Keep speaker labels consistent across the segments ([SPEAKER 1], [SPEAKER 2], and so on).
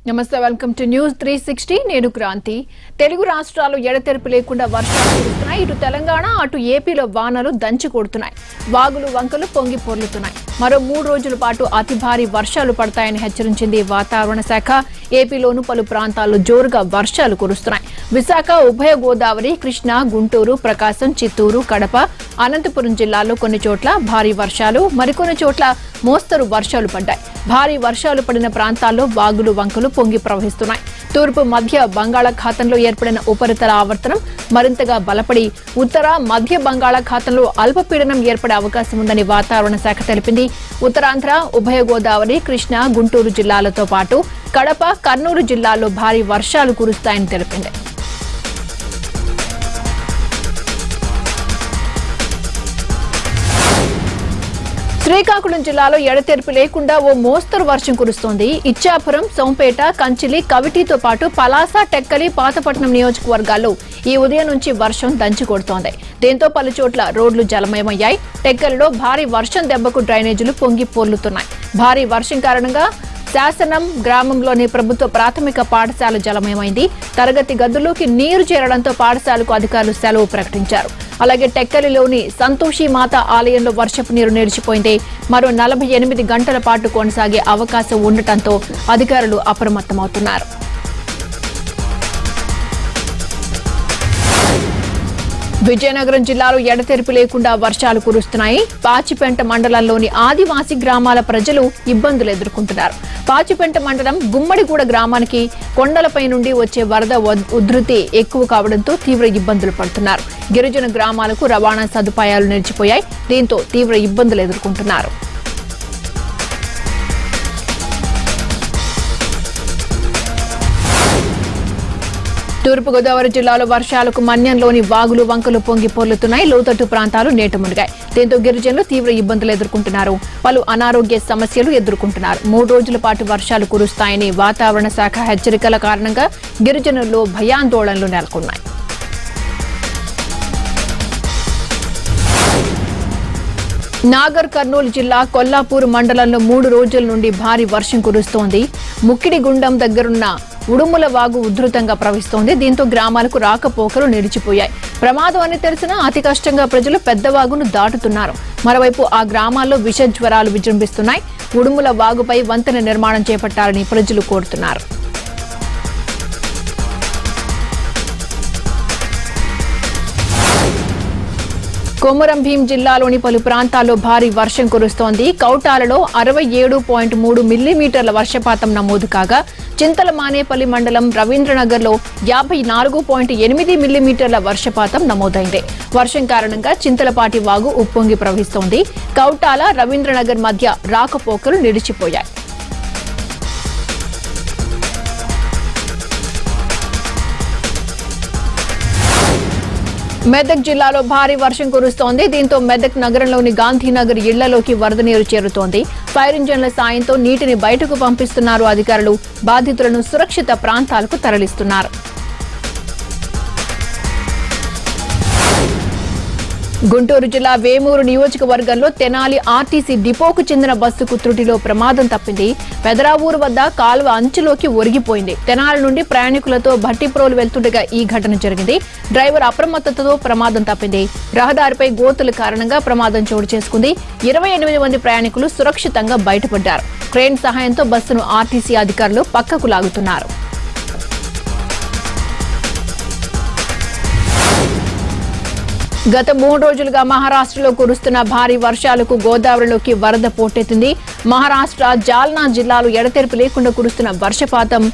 [SPEAKER 1] నమస్తే welcome to news 360 నేను క్రాంతి తెలుగు రాష్ట్రాల్లో ఎడతెరిపి లేకుండా వర్షాలు కురుస్తున్నాయి ఇటు తెలంగాణ అటు ఏపీలో వానలు దంచి కొడుతున్నాయి వాగులు వంకలు పొంగి పొర్లుతున్నాయి మరో 3 రోజుల పాటు అతి భారీ వర్షాలు పడతాయని హెచ్చరించింది వాతావరణ శాఖ ఏపీలోను పలు ప్రాంతాల్లో జోరుగా వర్షాలు కురుస్తున్నాయి విశాఖ ఉభయ గోదావరి కృష్ణా గుంటూరు ప్రకాశం చిత్తూరు కడప అనంతపురం జిల్లాల్లో కొన్ని చోట్ల భారీ వర్షాలు మరికొన్ని చోట్ల మోస్తరు వర్షాలు పడ్డాయి భారీ వర్షాలు పడిన ప్రాంతాల్లో వాగులు వంకలు పొంగి ప్రవహిస్తున్నాయి తూర్పు మధ్య బంగాళాఖాతంలో ఏర్పడిన ఉపరితల ఆవర్తనం మరింతగా బలపడి ఉత్తర మధ్య బంగాళాఖాతంలో అల్పపీడనం ఏర్పడే అవకాశం ఉందని వాతావరణ శాఖ తెలిపింది ఉత్తరాంధ్ర ఉభయ గోదావరి కృష్ణా గుంటూరు జిల్లాలతో పాటు కడప కర్నూలు జిల్లాల్లో భారీ వర్షాలు కురుస్తాయని తెలిపింది శ్రీకాకుళం జిల్లాలో ఎడతెరిపి లేకుండా ఓ మోస్తరు వర్షం కురుస్తోంది ఇచ్చాపురం సోంపేట కంచిలి కవిటితో పాటు పలాస టెక్కలి పాతపట్నం నియోజకవర్గాల్లో ఈ ఉదయం నుంచి వర్షం దంచి కొడుతోంది దీంతో పలు చోట్ల రోడ్లు జలమయమయ్యాయి టెక్కలిలో భారీ వర్షం దెబ్బకు డ్రైనేజీలు పొంగి పొర్లుతున్నాయి భారీ వర్షం కారణంగా శాసనం గ్రామంలోని ప్రభుత్వ ప్రాథమిక పాఠశాల జలమయమైంది తరగతి గదుల్లోకి నీరు చేరడంతో పాఠశాలకు అధికారులు సెలవు ప్రకటించారు అలాగే టెక్కలిలోని సంతోషి మాత ఆలయంలో వర్షపు నీరు నిలిచిపోయింది మరో 48 గంటల పాటు కొనసాగే అవకాశం ఉండటంతో అధికారులు అప్రమత్తమవుతున్నారు విజయనగరం జిల్లాలో ఎడతెరిపి లేకుండా వర్షాలు కురుస్తున్నాయి పాచిపెంట మండలంలోని ఆదివాసీ గ్రామాల ప్రజలు ఇబ్బందులు ఎదుర్కొంటున్నారు పాచిపెంట మండలం గుమ్మడిగూడ గ్రామానికి కొండలపై నుండి వచ్చే వరద ఉధృతి ఎక్కువ కావడంతో తీవ్ర ఇబ్బందులు పడుతున్నారు గిరిజన గ్రామాలకు రవాణా సదుపాయాలు నిలిచిపోయాయి దీంతో తీవ్ర ఇబ్బందులు ఎదుర్కొంటున్నారు తూర్పుగోదావరి జిల్లాలో వర్షాలకు మన్యంలోని వాగులు వంకలు పొంగి పొర్లుతున్నాయి లోతట్టు ప్రాంతాలు నీట మునిగాయి దీంతో గిరిజనులు తీవ్ర ఇబ్బందులు ఎదుర్కొంటున్నారు పలు అనారోగ్య సమస్యలు ఎదుర్కొంటున్నారు 3 రోజుల పాటు వర్షాలు కురుస్తాయని వాతావరణ శాఖ హెచ్చరికల కారణంగా గిరిజనుల్లో భయాందోళనలు నెలకొన్నాయి నాగర్ కర్నూలు జిల్లా కొల్లాపూర్ మండలంలో 3 రోజుల నుండి భారీ వర్షం కురుస్తోంది ముక్కిడిగుండం దగ్గరున్న ఉడుముల వాగు ఉధృతంగా ప్రవహిస్తోంది దీంతో గ్రామాలకు రాకపోకలు నిలిచిపోయాయి ప్రమాదం అని తెలిసినా అతి కష్టంగా ప్రజలు పెద్ద వాగును దాటుతున్నారు మరోవైపు ఆ గ్రామాల్లో విష జ్వరాలు విజృంభిస్తున్నాయి ఉడుముల వాగుపై వంతెన నిర్మాణం చేపట్టాలని ప్రజలు కోరుతున్నారు కొమరం భీం జిల్లాలోని పలు ప్రాంతాల్లో భారీ వర్షం కురుస్తోంది కౌటాలలో 67.3 మిల్లీమీటర్ల వర్షపాతం నమోదు కాగా చింతలమానేపల్లి మండలం రవీంద్రనగర్లో 54.8 మిల్లీమీటర్ల వర్షపాతం నమోదైంది వర్షం కారణంగా చింతలపాటి వాగు ఉప్పొంగి ప్రవహిస్తోంది కౌటాల రవీంద్రనగర్ మధ్య రాకపోకలు నిలిచిపోయాయి మెదక్ జిల్లాలో భారీ వర్షం కురుస్తోంది దీంతో మెదక్ నగరంలోని గాంధీనగర్ ఇళ్లలోకి వరద నీరు చేరుతోంది ఫైర్ ఇంజన్ల సాయంతో నీటిని బయటకు పంపిస్తున్నారు అధికారులు బాధితులను సురక్షిత ప్రాంతాలకు తరలిస్తున్నారు గుంటూరు జిల్లా వేమూరు నియోజకవర్గంలో తెనాలి ఆర్టీసీ డిపోకు చెందిన బస్సుకు త్రుటిలో ప్రమాదం తప్పింది పెదరావూరు వద్ద కాలువ అంచులోకి ఒరిగిపోయింది తెనాలి నుండి ప్రయాణికులతో భట్టిప్రోలు వెళ్తుండగా ఈ ఘటన జరిగింది డ్రైవర్ అప్రమత్తతతో ప్రమాదం తప్పింది రహదారిపై గోతుల కారణంగా ప్రమాదం చోటు చేసుకుంది 28 మంది ప్రయాణికులు సురక్షితంగా బయటపడ్డారు క్రేన్ సహాయంతో బస్సును ఆర్టీసీ అధికారులు పక్కకు లాగుతున్నారు గత 3 రోజులుగా మహారాష్ట్రలో కురుస్తున్న భారీ వర్షాలకు గోదావరిలోకి వరద పోటెత్తింది మహారాష్ట్ర జాల్నా జిల్లాలో ఎడతెరిపి లేకుండా కురుస్తున్న వర్షపాతం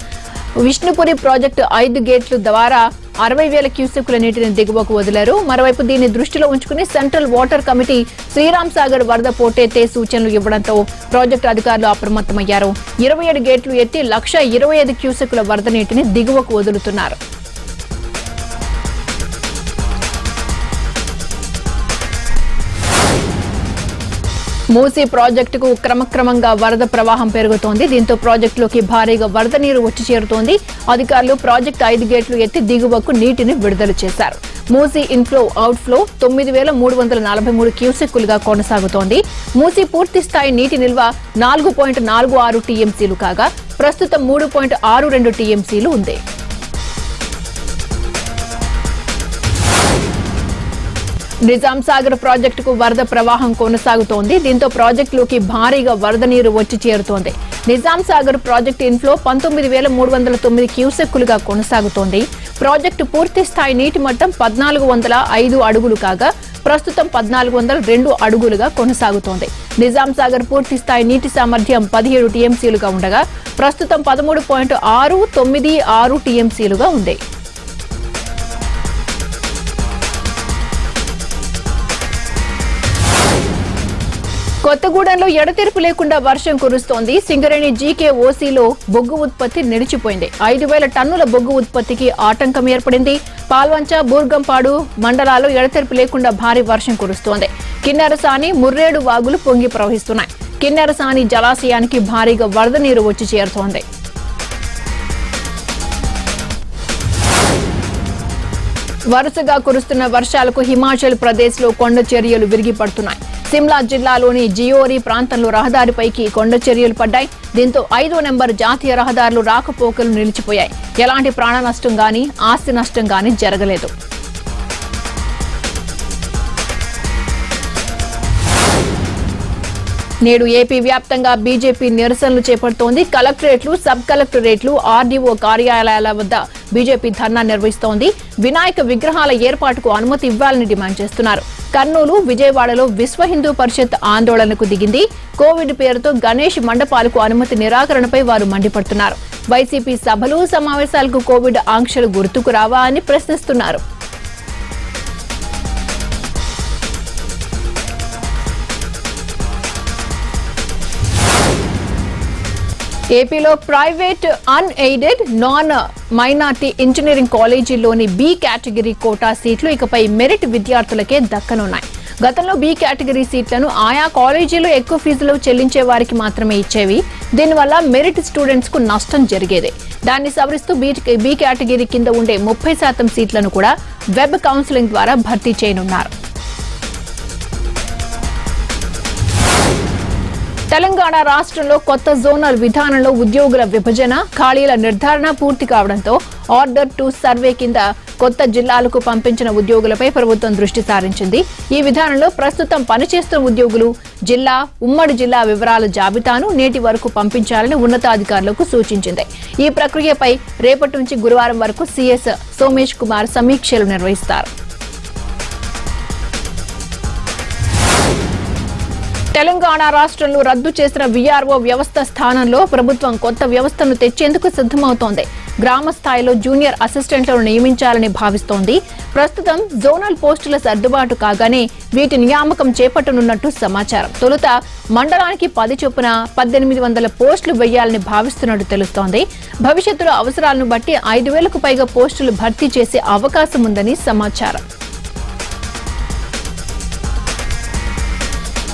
[SPEAKER 1] విష్ణుపురి ప్రాజెక్టు 5 గేట్ల ద్వారా 60,000 క్యూసెక్కుల నీటిని దిగువకు వదిలారు మరోవైపు దీన్ని దృష్టిలో ఉంచుకుని central water committee Sriram Sagar వరద పోటెత్తే సూచనలు ఇవ్వడంతో ప్రాజెక్టు అధికారులు అప్రమత్తమయ్యారు 27 గేట్లు ఎత్తి 1,25,000 క్యూసెక్కుల వరద నీటిని దిగువకు వదులుతున్నారు మూసీ ప్రాజెక్టుకు క్రమక్రమంగా వరద ప్రవాహం పెరుగుతోంది. దీంతో ప్రాజెక్టులోకి భారీగా వరద నీరు వచ్చి చేరుతోంది. అధికారులు ప్రాజెక్టు 5 గేట్లు ఎత్తి దిగువకు నీటిని విడుదల చేశారు. మూసీ ఇన్ఫ్లో అవుట్ఫ్లో 9343 క్యూసెక్కులుగా కొనసాగుతోంది. మూసీ పూర్తి స్థాయి నీటి నిల్వ 4.46 టీఎంసీలు కాగా ప్రస్తుతం 3.62 టీఎంసీలు ఉంది. నిజాం సాగర్ ప్రాజెక్టుకు వరద ప్రవాహం కొనసాగుతోంది. దీంతో ప్రాజెక్టులోకి భారీగా వరద నీరు వచ్చి చేరుతోంది. నిజాం సాగర్ ప్రాజెక్టు ఇన్ఫ్లో 19309 క్యూసెక్కులుగా కొనసాగుతోంది. ప్రాజెక్టు పూర్తి స్థాయి నీటి మట్టం 1405 అడుగులు కాగా ప్రస్తుతం 1402 అడుగులుగా కొనసాగుతోంది. నిజాం సాగర్ పూర్తి స్థాయి నీటి సామర్థ్యం 17 టీఎంసీలుగా ఉండగా ప్రస్తుతం 13.696 టీఎంసీలుగా ఉంది. కొత్తగూడెంలో ఎడతెరిపి లేకుండా వర్షం కురుస్తోంది. సింగరేణి జీకేఓసీలో బొగ్గు ఉత్పత్తి నిలిచిపోయింది. 5000 టన్నుల బొగ్గు ఉత్పత్తికి ఆటంకం ఏర్పడింది. పాల్వంచ, బూర్గంపాడు మండలాల్లో ఎడతెరిపి లేకుండా భారీ వర్షం కురుస్తోంది. కిన్నెరసాని, ముర్రేడు వాగులు పొంగి ప్రవహిస్తున్నాయి. కిన్నెరసాని జలాశయానికి భారీగా వరద నీరు వచ్చి చేరుతోంది. వరుసగా కురుస్తున్న వర్షాలకు హిమాచల్ ప్రదేశ్ లో కొండ చర్యలు విరిగిపడుతున్నాయి. సిమ్లా జిల్లాలోని జియోరీ ప్రాంతంలో రహదారిపైకి కొండ చర్యలు పడ్డాయి. దీంతో 5వ నెంబర్ జాతీయ రహదారులు రాకపోకలు నిలిచిపోయాయి. ఎలాంటి ప్రాణ నష్టం గానీ ఆస్తి నష్టం గానీ జరగలేదు. నేడు ఏపీ వ్యాప్తంగా బీజేపీ నిరసనలు చేపడుతోంది. కలెక్టరేట్లు, సబ్ కలెక్టరేట్లు, ఆర్డీఓ కార్యాలయాల వద్ద బీజేపీ ధర్నా నిర్వహిస్తోంది. వినాయక విగ్రహాల ఏర్పాటుకు అనుమతి ఇవ్వాలని డిమాండ్ చేస్తున్నారు. కర్నూలు, విజయవాడలో విశ్వ హిందూ పరిషత్ ఆందోళనకు దిగింది. కోవిడ్ పేరుతో గణేష్ మండపాలకు అనుమతి నిరాకరణపై వారు మండిపడుతున్నారు. వైసీపీ సభలు, సమావేశాలకు కోవిడ్ ఆంక్షలు గుర్తుకు రావా అని ప్రశ్నిస్తున్నారు. ఏపీలో private, unaided, non minority engineering కాలేజీల్లోని బి కేటగిరీ కోటా సీట్లు ఇకపై మెరిట్ విద్యార్థులకే దక్కనున్నాయి. గతంలో బి కేటగిరీ సీట్లను ఆయా కాలేజీలు ఎక్కువ ఫీజులు చెల్లించే వారికి మాత్రమే ఇచ్చేవి. దీనివల్ల మెరిట్ స్టూడెంట్స్ కు నష్టం జరిగేది. దాన్ని సవరిస్తూ బి కేటగిరీ కింద ఉండే 30% సీట్లను కూడా వెబ్ కౌన్సిలింగ్ ద్వారా భర్తీ చేయనున్నారు. తెలంగాణ రాష్ట్రంలో కొత్త జోనల్ విధానంలో ఉద్యోగుల విభజన, ఖాళీల నిర్ధారణ పూర్తి కావడంతో ఆర్డర్ టు సర్వే కింద కొత్త జిల్లాలకు పంపించిన ఉద్యోగులపై ప్రభుత్వం దృష్టి సారించింది. ఈ విధానంలో ప్రస్తుతం పనిచేస్తున్న ఉద్యోగులు జిల్లా, ఉమ్మడి జిల్లా వివరాల జాబితాను నేటి వరకు పంపించాలని ఉన్నతాధికారులకు సూచించింది. ఈ ప్రక్రియపై రేపటి నుంచి గురువారం వరకు సీఎస్ సోమేష్ కుమార్ సమీక్షలు నిర్వహిస్తారు. తెలంగాణ రాష్ట్రంలో రద్దు చేసిన వీఆర్ఓ వ్యవస్థ స్థానంలో ప్రభుత్వం కొత్త వ్యవస్థను తెచ్చేందుకు సిద్ధమవుతోంది. గ్రామ స్థాయిలో జూనియర్ అసిస్టెంట్లను నియమించాలని భావిస్తోంది. ప్రస్తుతం జోనల్ పోస్టుల సర్దుబాటు కాగానే వీటి నియామకం చేపట్టనున్నట్టు సమాచారం. తొలుత మండలానికి 10 చొప్పున 1800 పోస్టులు వేయాలని భావిస్తున్నట్టు తెలుస్తోంది. భవిష్యత్తులో అవసరాలను బట్టి 5000కు పైగా పోస్టులు భర్తీ చేసే అవకాశం ఉందని సమాచారం.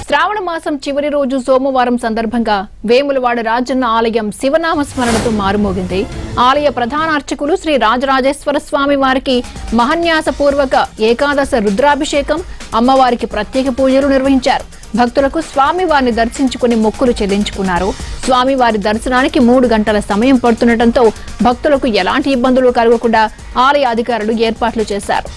[SPEAKER 1] శ్రావణ మాసం చివరి రోజు సోమవారం సందర్భంగా వేములవాడ రాజన్న ఆలయం శివనామ స్మరణతో మారుమోగింది. ఆలయ ప్రధాన అర్చకులు శ్రీ రాజరాజేశ్వర స్వామి వారికి మహన్యాసపూర్వక ఏకాదశ రుద్రాభిషేకం, అమ్మవారికి ప్రత్యేక పూజలు నిర్వహించారు. భక్తులకు స్వామివారిని దర్శించుకుని మొక్కులు చెల్లించుకున్నారు. స్వామివారి దర్శనానికి 3 గంటల సమయం పడుతుండటంతో భక్తులకు ఎలాంటి ఇబ్బందులు కలగకుండా ఆలయ అధికారులు ఏర్పాట్లు చేశారు.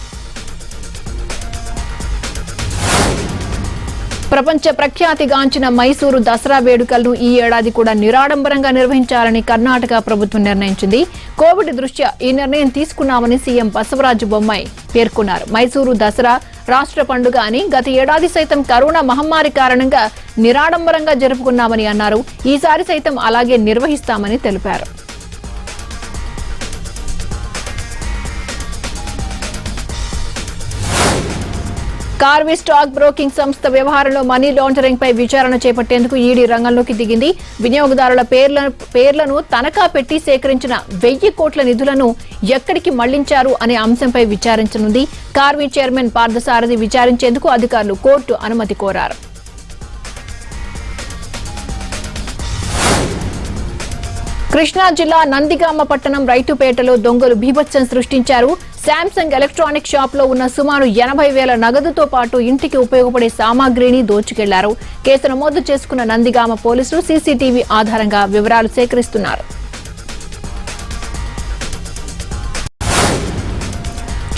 [SPEAKER 1] ప్రపంచ ప్రఖ్యాతిగాంచిన మైసూరు దసరా వేడుకలను ఈ ఏడాది కూడా నిరాడంబరంగా నిర్వహించాలని కర్ణాటక ప్రభుత్వం నిర్ణయించింది. కోవిడ్ దృష్ట్యా ఈ నిర్ణయం తీసుకున్నామని సీఎం బసవరాజు బొమ్మాయి పేర్కొన్నారు. మైసూరు దసరా రాష్ట్ర పండుగ అని గత ఏడాది సైతం కరోనా మహమ్మారి కారణంగా నిరాడంబరంగా జరుపుకున్నామని అన్నారు. ఈసారి సైతం అలాగే నిర్వహిస్తామని తెలిపారు. కార్వి స్టాక్ బ్రోకింగ్ సంస్థ వ్యవహారంలో మనీ లాండరింగ్ పై విచారణ చేపట్టేందుకు ఈడీ రంగంలోకి దిగింది. వినియోగదారుల పేర్లను తనఖా పెట్టి సేకరించిన 1000 కోట్ల నిధులను ఎక్కడికి మళ్లించారు అనే అంశంపై విచారించనుంది. కార్వి చైర్మన్ పార్థసారథి విచారించేందుకు అధికారులు కోర్టు అనుమతి కోరారు. కృష్ణా జిల్లా నందిగామ పట్టణం రైతుపేటలో దొంగలు బీభత్సం సృష్టించారు. శాంసంగ్ ఎలక్ట్రానిక్ షాప్ లో ఉన్న సుమారు 80,000 నగదుతో పాటు ఇంటికి ఉపయోగపడే సామాగ్రిని దోచుకెళ్లారు. కేసు నమోదు చేసుకున్న నందిగామ పోలీసులు సీసీటీవీ ఆధారంగా వివరాలు సేకరిస్తున్నారు.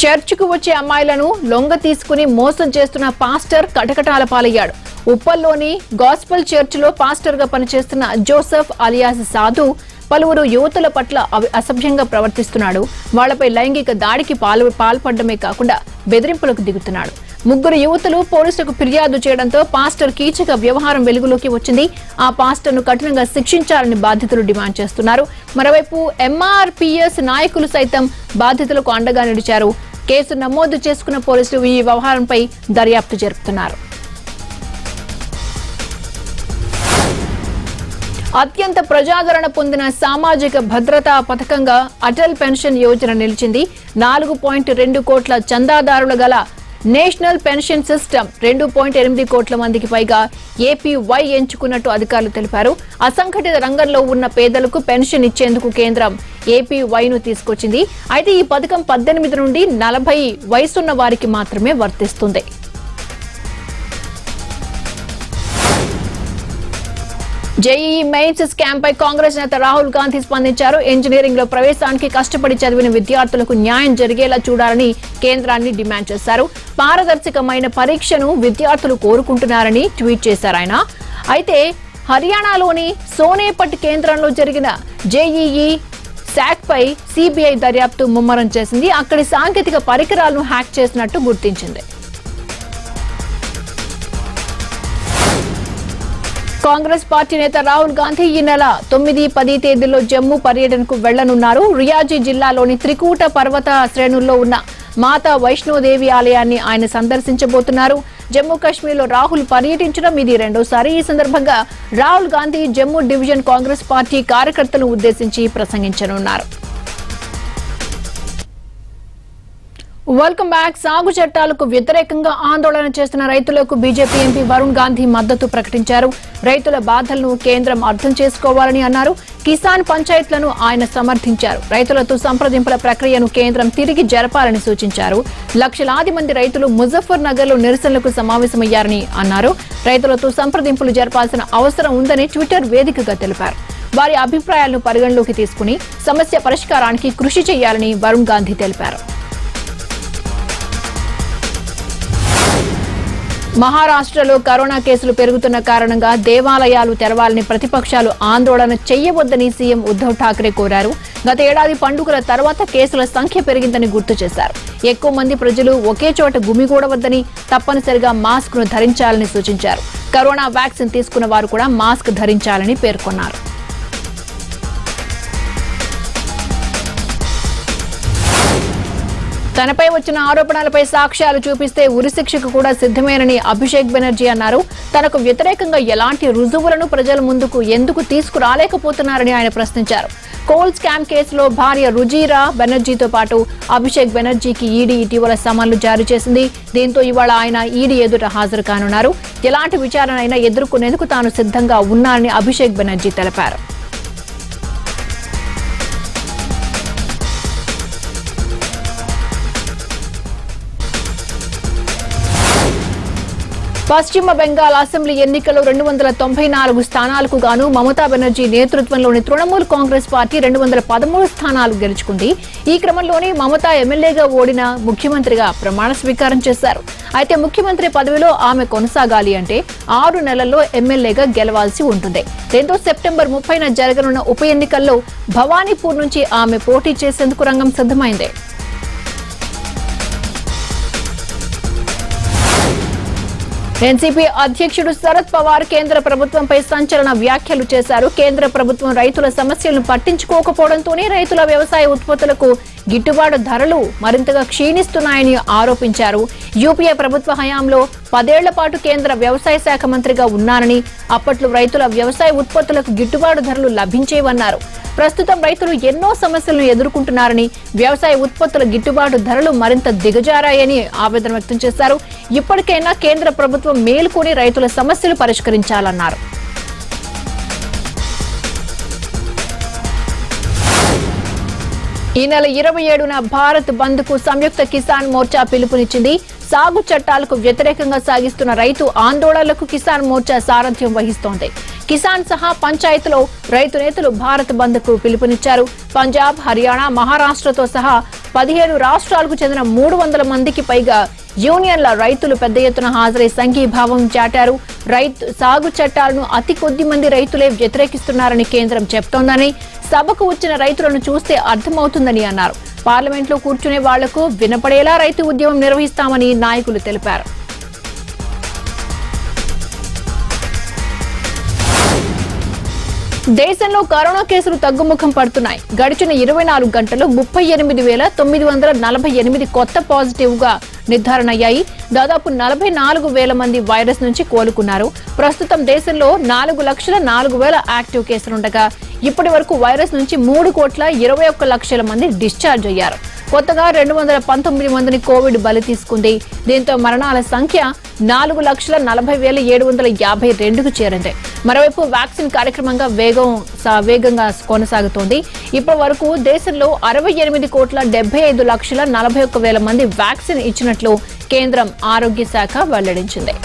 [SPEAKER 1] చర్చికి వచ్చే అమ్మాయిలను లొంగ తీసుకుని మోసం చేస్తున్న పాస్టర్ కటకటాల పాలయ్యాడు. ఉప్పల్లోని గాస్పెల్ చర్చిలో పాస్టర్ గా పనిచేస్తున్న జోసెఫ్ అలియాస్ సాధు పలువురు యువతుల పట్ల అసభ్యంగా ప్రవర్తిస్తున్నాడు. వాళ్లపై లైంగిక దాడికి పాల్పడమే కాకుండా బెదిరింపులకు దిగుతున్నాడు. 3 యువతులు పోలీసులకు ఫిర్యాదు చేయడంతో పాస్టర్ కీచక వ్యవహారం వెలుగులోకి వచ్చింది. ఆ పాస్టర్ను కఠినంగా శిక్షించాలని బాధితులు డిమాండ్ చేస్తున్నారు. మరోవైపు ఎంఆర్పీఎస్ నాయకులు సైతం బాధితులకు అండగా నిలిచారు. కేసు నమోదు చేసుకున్న పోలీసులు ఈ వ్యవహారంపై దర్యాప్తు జరుపుతున్నారు. అత్యంత ప్రజాదరణ పొందిన సామాజిక భద్రతా పథకంగా అటల్ పెన్షన్ యోజన నిలిచింది. 4.2 కోట్ల చందాదారులు గల నేషనల్ పెన్షన్ సిస్టమ్ 2.8 కోట్ల మందికి పైగా ఏపీవై ఎంచుకున్నట్టు అధికారులు తెలిపారు. అసంఘటిత రంగంలో ఉన్న పేదలకు పెన్షన్ ఇచ్చేందుకు కేంద్రం ఏపీవైను తీసుకొచ్చింది. అయితే ఈ పథకం 18 నుండి 40 వయసున్న వారికి మాత్రమే వర్తిస్తుంది. జేఈఈ మెయిన్స్ స్కామ్ పై కాంగ్రెస్ నేత రాహుల్ గాంధీ స్పందించారు. ఇంజనీరింగ్ లో ప్రవేశానికి కష్టపడి చదివిన విద్యార్థులకు న్యాయం జరిగేలా చూడాలని కేంద్రాన్ని డిమాండ్ చేశారు. పారదర్శకమైన పరీక్షను విద్యార్థులు కోరుకుంటున్నారని ట్వీట్ చేశారు ఆయన. అయితే హర్యానాలోని సోనేపట్ కేంద్రంలో జరిగిన జేఈఈ శాక్ పై సిబిఐ దర్యాప్తు ముమ్మరం చేసింది. అక్కడి సాంకేతిక పరికరాలను హ్యాక్ చేసినట్టు గుర్తించింది. కాంగ్రెస్ పార్టీ నేత రాహుల్ గాంధీ ఈ నెల 9, 10 తేదీల్లో జమ్మూ పర్యటనకు వెళ్లనున్నారు. రియాజీ జిల్లాలోని త్రికూట పర్వత శ్రేణుల్లో ఉన్న మాతా వైష్ణోదేవి ఆలయాన్ని ఆయన సందర్శించబోతున్నారు. జమ్మూ కాశ్మీర్లో రాహుల్ పర్యటించడం ఇది రెండోసారి. ఈ సందర్భంగా రాహుల్ గాంధీ జమ్మూ డివిజన్ కాంగ్రెస్ పార్టీ కార్యకర్తలను ఉద్దేశించి ప్రసంగించనున్నారు. Welcome back. సాగు చట్టాలకు వ్యతిరేకంగా ఆందోళన చేస్తున్న రైతులకు బీజేపీ ఎంపీ వరుణ్ గాంధీ మద్దతు ప్రకటించారు. రైతుల బాధలను కేంద్రం అర్థం చేసుకోవాలని అన్నారు. కిసాన్ పంచాయత్లను ఆయన సమర్థించారు. రైతులతో సంప్రదింపుల ప్రక్రియను కేంద్రం తిరిగి జరపాలని సూచించారు. లక్షలాది మంది రైతులు ముజఫర్ నగర్ లో నిరసనలకు సమావేశమయ్యారని అన్నారు. రైతులతో సంప్రదింపులు జరపాల్సిన అవసరం ఉందని ట్విట్టర్ వేదికగా తెలిపారు. వారి అభిప్రాయాలను పరిగణలోకి తీసుకుని సమస్య పరిష్కారానికి కృషి చేయాలని వరుణ్ గాంధీ తెలిపారు. మహారాష్ట్రలో కరోనా కేసులు పెరుగుతున్న కారణంగా దేవాలయాలు తెరవాలని ప్రతిపక్షాలు ఆందోళన చేయవద్దని సీఎం ఉద్ధవ్ ఠాక్రే కోరారు. గత ఏడాది పండుగల తర్వాత కేసుల సంఖ్య పెరిగిందని గుర్తు చేశారు. ఎక్కువ మంది ప్రజలు ఒకే చోట గుమిగూడవద్దని, తప్పనిసరిగా మాస్క్ ను ధరించాలని సూచించారు. కరోనా వ్యాక్సిన్ తీసుకున్న వారు కూడా మాస్క్ ధరించాలని పేర్కొన్నారు. తనపై వచ్చిన ఆరోపణలపై సాక్ష్యాలు చూపిస్తే ఉరిశిక్షకు కూడా సిద్ధమేనని అభిషేక్ బెనర్జీ అన్నారు. తనకు వ్యతిరేకంగా ఎలాంటి రుజువులను ప్రజల ముందుకు ఎందుకు తీసుకురాలేకపోతున్నారని ఆయన ప్రశ్నించారు. కోల్ స్కామ్ కేసులో భార్య రుజీరా బెనర్జీతో పాటు అభిషేక్ బెనర్జీకి ఈడీ ఇటీవల సమన్లు జారీ చేసింది. దీంతో ఇవాళ ఆయన ఈడీ ఎదుట హాజరు కానున్నారు. ఎలాంటి విచారణ అయినా ఎదుర్కొనేందుకు తాను సిద్ధంగా ఉన్నానని అభిషేక్ బెనర్జీ తెలిపారు. పశ్చిమ బెంగాల్ అసెంబ్లీ ఎన్నికల్లో 294 స్థానాలకు గాను మమతా బెనర్జీ నేతృత్వంలోని తృణమూల్ కాంగ్రెస్ పార్టీ 213 స్థానాలు గెలుచుకుంది. ఈ క్రమంలోనే మమతా ఎమ్మెల్యేగా ఓడిన ముఖ్యమంత్రిగా ప్రమాణ స్వీకారం చేశారు. అయితే ముఖ్యమంత్రి పదవిలో ఆమె కొనసాగాలి అంటే 6 నెలల్లో ఎమ్మెల్యేగా గెలవాల్సి ఉంటుంది. దీంతో సెప్టెంబర్ 30న జరగనున్న ఉప ఎన్నికల్లో భవానీపూర్ నుంచి ఆమె పోటీ చేసేందుకు రంగం సిద్ధమైంది. ఎన్సీపీ అధ్యక్షుడు శరద్ పవార్ కేంద్ర ప్రభుత్వంపై సంచలన వ్యాఖ్యలు చేశారు. కేంద్ర ప్రభుత్వం రైతుల సమస్యలను పట్టించుకోకపోవడంతోనే రైతుల వ్యవసాయ ఉత్పత్తులకు గిట్టుబాటు ధరలు మరింతగా క్షీణిస్తున్నాయని ఆరోపించారు. యూపీఏ ప్రభుత్వ హయాంలో 10 ఏళ్ల పాటు కేంద్ర వ్యవసాయ శాఖ మంత్రిగా ఉన్నానని, అప్పట్లో రైతుల వ్యవసాయ ఉత్పత్తులకు గిట్టుబాటు ధరలు లభించేవన్నారు. ప్రస్తుతం రైతులు ఎన్నో సమస్యలను ఎదుర్కొంటున్నారని, వ్యవసాయ ఉత్పత్తుల గిట్టుబాటు ధరలు మరింత దిగజారాయని ఆవేదన వ్యక్తం చేశారు. ఇప్పటికైనా కేంద్ర ప్రభుత్వం మేలుకొని రైతుల సమస్యలు పరిష్కరించాలన్నారు. ఈ నెల 27న భారత్ బంద్ కు సంయుక్త కిసాన్ మోర్చా పిలుపునిచ్చింది. సాగు చట్టాలకు వ్యతిరేకంగా సాగిస్తున్న రైతు ఆందోళనలకు కిసాన్ మోర్చా సారథ్యం వహిస్తోంది. కిసాన్ సహా పంచాయతీలో రైతు నేతలు భారత్ బంద్ కు పిలుపునిచ్చారు. పంజాబ్, హర్యానా, మహారాష్ట్రతో సహా 17 రాష్ట్రాలకు చెందిన 300 మందికి పైగా యూనియన్ల రైతులు పెద్ద ఎత్తున హాజరై సంఘీభావం చాటారు. సాగు చట్టాలను అతి కొద్ది మంది రైతులే వ్యతిరేకిస్తున్నారని కేంద్రం చెప్తోందని, సభకు వచ్చిన రైతులను చూస్తే అర్థమవుతుందని అన్నారు. పార్లమెంట్లో కూర్చునే వాళ్లకు వినపడేలా రైతు ఉద్యమం నిర్వహిస్తామని నాయకులు తెలిపారు. దేశంలో కరోనా కేసులు తగ్గుముఖం పడుతున్నాయి. గడిచిన 24 గంటల్లో 38,948 కొత్త పాజిటివ్ గా నిర్ధారణ అయ్యాయి. దాదాపు 44,000 మంది వైరస్ నుంచి కోలుకున్నారు. ప్రస్తుతం దేశంలో 4,04,000 యాక్టివ్ కేసులుండగా ఇప్పటి వరకు వైరస్ నుంచి 3,21,00,000 మంది డిశ్చార్జ్ అయ్యారు. కొత్తగా 219 మందిని కోవిడ్ బలి తీసుకుంది. దీంతో మరణాల సంఖ్య 4,40,752కు చేరింది. మరోవైపు వ్యాక్సిన్ కార్యక్రమంగా వేగంగా కొనసాగుతోంది. ఇప్పటి వరకు దేశంలో 68,75,41,000 మంది వ్యాక్సిన్ ఇచ్చినట్లు కేంద్రం ఆరోగ్య శాఖ వెల్లడించింది.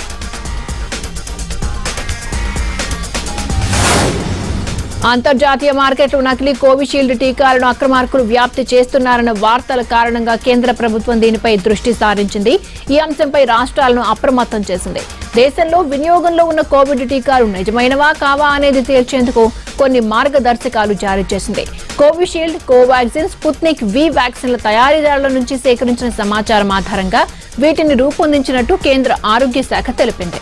[SPEAKER 1] అంతర్జాతీయ మార్కెట్లో నకిలీ కోవిషీల్డ్ టీకాలను అక్రమార్కులు వ్యాప్తి చేస్తున్నారన్న వార్తల కారణంగా కేంద్ర ప్రభుత్వం దీనిపై దృష్టి సారించింది. ఈ అంశంపై రాష్ట్రాలను అప్రమత్తం చేసింది. దేశంలో వినియోగంలో ఉన్న కోవిడ్ టీకాలు నిజమైనవా కావా అనేది తేల్చేందుకు కొన్ని మార్గదర్శకాలు జారీ చేసింది. కోవిషీల్డ్, కోవాక్సిన్, స్పుత్నిక్ వి వ్యాక్సిన్ల తయారీదారుల నుంచి సేకరించిన సమాచారం ఆధారంగా వీటిని రూపొందించినట్టు కేంద్ర ఆరోగ్య శాఖ తెలిపింది.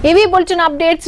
[SPEAKER 1] ఇవి బులెటిన్ అప్డేట్స్.